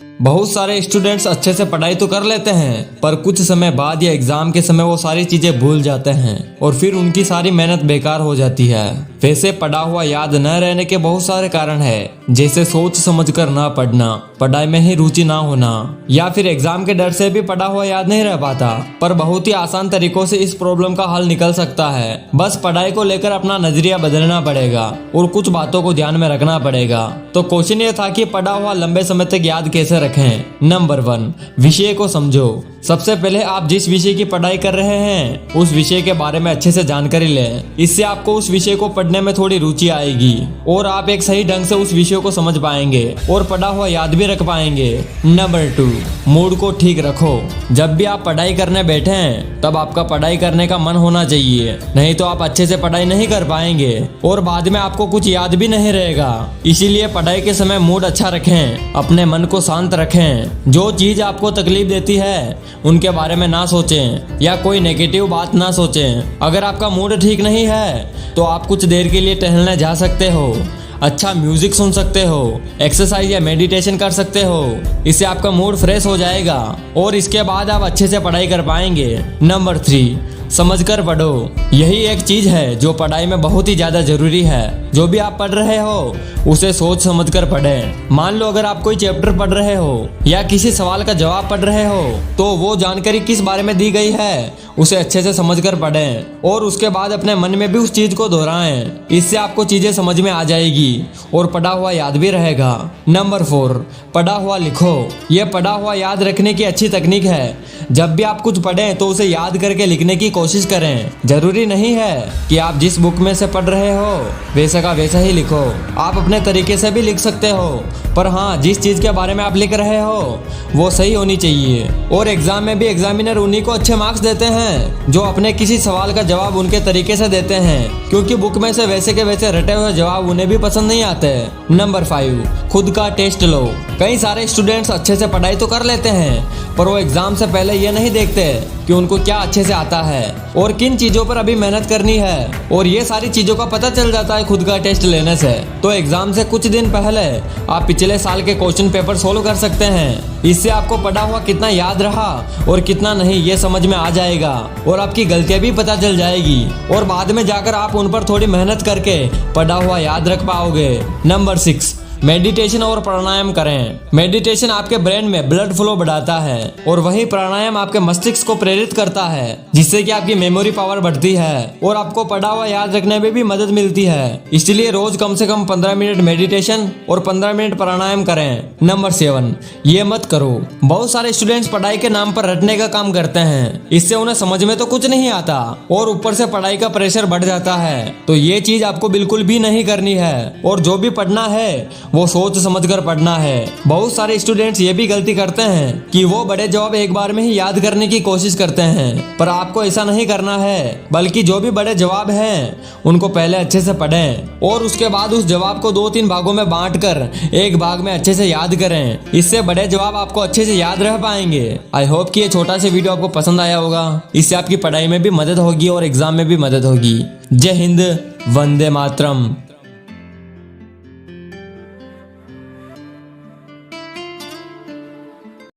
बहुत सारे स्टूडेंट्स अच्छे से पढ़ाई तो कर लेते हैं, पर कुछ समय बाद या एग्जाम के समय वो सारी चीजें भूल जाते हैं और फिर उनकी सारी मेहनत बेकार हो जाती है। वैसे पढ़ा हुआ याद न रहने के बहुत सारे कारण हैं, जैसे सोच समझकर ना पढ़ना, पढ़ाई में ही रुचि ना होना, या फिर एग्जाम के डर से भी पढ़ा हुआ याद नहीं रह पाता। पर बहुत ही आसान तरीकों से इस प्रॉब्लम का हल निकल सकता है। बस पढ़ाई को लेकर अपना नजरिया बदलना पड़ेगा और कुछ बातों को ध्यान में रखना पड़ेगा। तो क्वेश्चन ये था कि पढ़ा हुआ लंबे समय तक याद कैसे रखें। नंबर 1, विषय को समझो। सबसे पहले आप जिस विषय की पढ़ाई कर रहे हैं उस विषय के बारे में अच्छे से जानकारी लें। इससे आपको उस विषय को पढ़ने में थोड़ी रुचि आएगी और आप एक सही ढंग से उस विषय को समझ पाएंगे और पढ़ा हुआ याद भी रख पाएंगे। नंबर 2, मूड को ठीक रखो। जब भी आप पढ़ाई करने बैठे हैं तब आपका पढ़ाई करने का मन होना चाहिए, नहीं तो आप अच्छे से पढ़ाई नहीं कर पाएंगे और बाद में आपको कुछ याद भी नहीं रहेगा। इसीलिए पढ़ाई के समय मूड अच्छा रखें, अपने मन को शांत रखें। जो चीज आपको तकलीफ देती है उनके बारे में ना सोचें या कोई नेगेटिव बात ना सोचें। अगर आपका मूड ठीक नहीं है तो आप कुछ देर के लिए टहलने जा सकते हो, अच्छा म्यूजिक सुन सकते हो, एक्सरसाइज या मेडिटेशन कर सकते हो। इससे आपका मूड फ्रेश हो जाएगा और इसके बाद आप अच्छे से पढ़ाई कर पाएंगे। नंबर 3, समझकर पढ़ो। यही एक चीज है जो पढ़ाई में बहुत ही ज्यादा जरूरी है। जो भी आप पढ़ रहे हो उसे सोच समझकर पढ़ें। मान लो अगर आप कोई चैप्टर पढ़ रहे हो या किसी सवाल का जवाब पढ़ रहे हो तो वो जानकारी किस बारे में दी गई है उसे अच्छे से समझकर पढ़ें और उसके बाद अपने मन में भी उस चीज को दोहराएं। इससे आपको चीजें समझ में आ जाएगी और पढ़ा हुआ याद भी रहेगा। नंबर 4, पढ़ा हुआ लिखो। यह पढ़ा हुआ याद रखने की अच्छी तकनीक है। जब भी आप कुछ पढ़ें तो उसे याद करके लिखने की कोशिश करें। जरूरी नहीं है कि आप जिस बुक में से पढ़ रहे हो वैसा का वैसा ही लिखो, आप अपने तरीके से भी लिख सकते हो। पर हाँ, जिस चीज के बारे में आप लिख रहे हो वो सही होनी चाहिए। और एग्जाम में भी एग्जामिनर उन्हीं को अच्छे मार्क्स देते हैं जो अपने किसी सवाल का जवाब उनके तरीके से देते हैं, क्योंकि बुक में से वैसे के वैसे रटे हुए जवाब उन्हें भी पसंद नहीं आते। नंबर 5, खुद का टेस्ट लो। कई सारे स्टूडेंट्स अच्छे से पढ़ाई तो कर लेते हैं पर वो एग्जाम से पहले ये नहीं देखते कि उनको क्या अच्छे से आता है और किन चीजों पर अभी मेहनत करनी है, और ये सारी चीजों का पता चल जाता है खुद का टेस्ट लेने से। तो एग्जाम से कुछ दिन पहले आप पिछले साल के क्वेश्चन पेपर सोल्व कर सकते हैं। इससे आपको पढ़ा हुआ कितना याद रहा और कितना नहीं ये समझ में आ जाएगा और आपकी गलतियां भी पता चल जाएगी और बाद में जाकर आप उन पर थोड़ी मेहनत करके पढ़ा हुआ याद रख पाओगे। नंबर 6, मेडिटेशन और प्राणायाम करें। मेडिटेशन आपके ब्रेन में ब्लड फ्लो बढ़ाता है और वही प्राणायाम आपके मस्तिष्क को प्रेरित करता है, जिससे कि आपकी मेमोरी पावर बढ़ती है और आपको पढ़ा हुआ याद रखने में भी मदद मिलती है। इसलिए रोज कम से कम 15 मिनट मेडिटेशन और 15 मिनट प्राणायाम करें। नंबर 7, ये मत करो। बहुत सारे स्टूडेंट्स पढ़ाई के नाम पर रटने का काम करते हैं। इससे उन्हें समझ में तो कुछ नहीं आता और ऊपर से पढ़ाई का प्रेशर बढ़ जाता है। तो ये चीज आपको बिल्कुल भी नहीं करनी है और जो भी पढ़ना है वो सोच समझकर पढ़ना है। बहुत सारे स्टूडेंट्स ये भी गलती करते हैं कि वो बड़े जवाब एक बार में ही याद करने की कोशिश करते हैं, पर आपको ऐसा नहीं करना है, बल्कि जो भी बड़े जवाब हैं उनको पहले अच्छे से पढ़ें और उसके बाद उस जवाब को 2-3 भागों में बांटकर एक भाग में अच्छे से याद करें। इससे बड़े जवाब आपको अच्छे से याद रह पाएंगे। आई होप कि ये छोटा सा वीडियो आपको पसंद आया होगा। इससे आपकी पढ़ाई में भी मदद होगी और एग्जाम में भी मदद होगी। जय हिंद, वंदे मातरम।